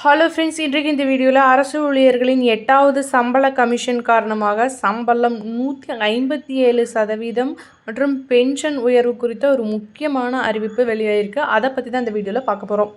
Hello friends, இன்றைக்கு இந்த வீடியோவில் அரசு ஊழியர்களின் 8வது சம்பள கமிஷன் காரணமாக சம்பளம் 157% மற்றும் பென்ஷன் உயர்வு குறித்த ஒரு முக்கியமான அறிவிப்பு வெளியாகிருக்கு. அதை பற்றி தான் இந்த வீடியோவில் பார்க்க போகிறோம்.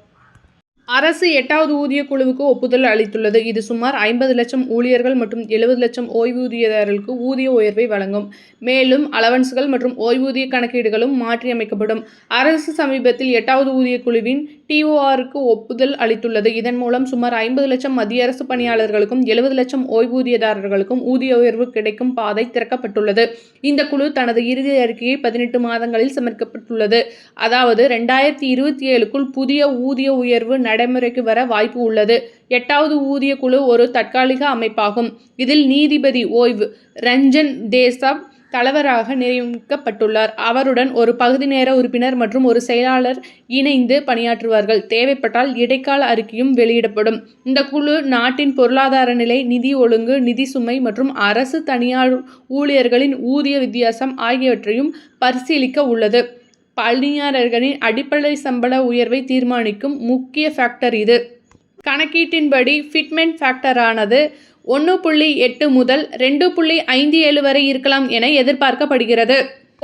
அரசு 8வது ஊதிய குழுவுக்கு ஒப்புதல் அளித்துள்ளது. இது சுமார் 50 லட்சம் ஊழியர்கள் மற்றும் 70 லட்சம் ஓய்வூதியதாரர்களுக்கு ஊதிய உயர்வை வழங்கும். மேலும் அலவன்ஸ்கள் மற்றும் ஓய்வூதிய கணக்கீடுகளும் மாற்றியமைக்கப்படும். அரசு சமீபத்தில் 8வது ஊதிய குழுவின் TORக்கு ஒப்புதல் அளித்துள்ளது. இதன் மூலம் சுமார் 50 லட்சம் மத்திய அரசு பணியாளர்களுக்கும் 70 லட்சம் ஓய்வூதியதாரர்களுக்கும் ஊதிய உயர்வு கிடைக்கும் பாதை திறக்கப்பட்டுள்ளது. இந்த குழு தனது இறுதி அறிக்கையை 18 மாதங்களில் சமர்ப்பிக்கப்பட்டுள்ளது. அதாவது 2027க்குள் புதிய ஊதிய உயர்வு நடைமுறைக்கு வர வாய்ப்பு உள்ளது. 8வது ஊதிய குழு ஒரு தற்காலிக அமைப்பாகும். இதில் நீதிபதி ஓய்வு ரஞ்சன் தேசாப் தலைவராக நியமிக்கப்பட்டுள்ளார். அவருடன் ஒரு பகுதி நேர உறுப்பினர் மற்றும் ஒரு செயலாளர் இணைந்து பணியாற்றுவார்கள். தேவைப்பட்டால் இடைக்கால அறிக்கையும் வெளியிடப்படும். இந்த குழு நாட்டின் பொருளாதார நிலை, நிதி ஒழுங்கு, நிதி சுமை மற்றும் அரசு தனியார் ஊழியர்களின் ஊதிய வித்தியாசம் ஆகியவற்றையும் பரிசீலிக்க உள்ளது. பணியாளர்களின் அடிப்படை சம்பள உயர்வை தீர்மானிக்கும் முக்கிய ஃபேக்டர் இது. கணக்கீட்டின்படி ஃபிட்மென்ட் ஃபேக்டரானது 1.8 முதல் 2.57 வரை இருக்கலாம் என எதிர்பார்க்கப்படுகிறது.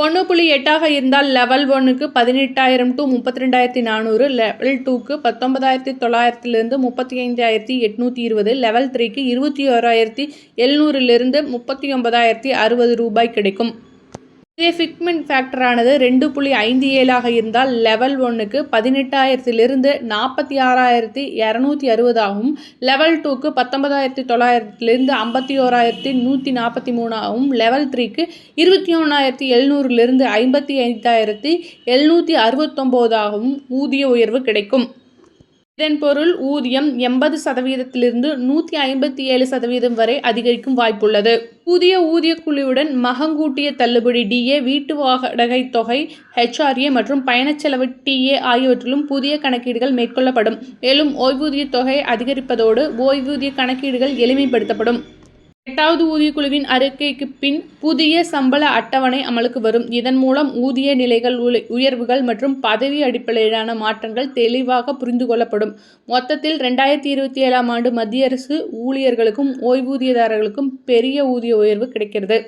1.8 இருந்தால் லெவல் 1க்கு 18,000 to 32,400, லெவல் 2க்கு 19,900 35,820, லெவல் 3க்கு 21,700 39,060 ரூபாய் கிடைக்கும். இதே ஃபிட்மென்ட் ஃபேக்டரானது 2.57 இருந்தால் லெவல் 1க்கு 18,000 46,260 ஆகவும், லெவல் 2க்கு 19,900 51,143 ஆகவும், லெவல் 3க்கு 21,700 55,769 ஆகவும் ஊதிய உயர்வு கிடைக்கும். இதன் பொருள் ஊதியம் 80% 157% வரை அதிகரிக்கும் வாய்ப்புள்ளது. புதிய ஊதிய குழுவுடன் மகங்கூட்டிய தள்ளுபடி DA, வீட்டு வாடகை தொகை HRA மற்றும் பயணச்செலவு TA ஆகியவற்றிலும் புதிய கணக்கீடுகள் மேற்கொள்ளப்படும். மேலும் ஓய்வூதிய தொகை அதிகரிப்பதோடு ஓய்வூதிய கணக்கீடுகள் எளிமைப்படுத்தப்படும். 8வது ஊதிய குழுவின் அறிக்கைக்கு பின் புதிய சம்பள அட்டவணை அமலுக்கு வரும். இதன் மூலம் ஊதிய நிலைகள், உயர்வுகள் மற்றும் பதவி அடிப்படையிலான மாற்றங்கள் தெளிவாக புரிந்து கொள்ளப்படும். மொத்தத்தில் 2027ஆம் ஆண்டு மத்திய அரசு ஊழியர்களுக்கும் ஓய்வூதியதாரர்களுக்கும் பெரிய ஊதிய உயர்வு கிடைக்கிறது.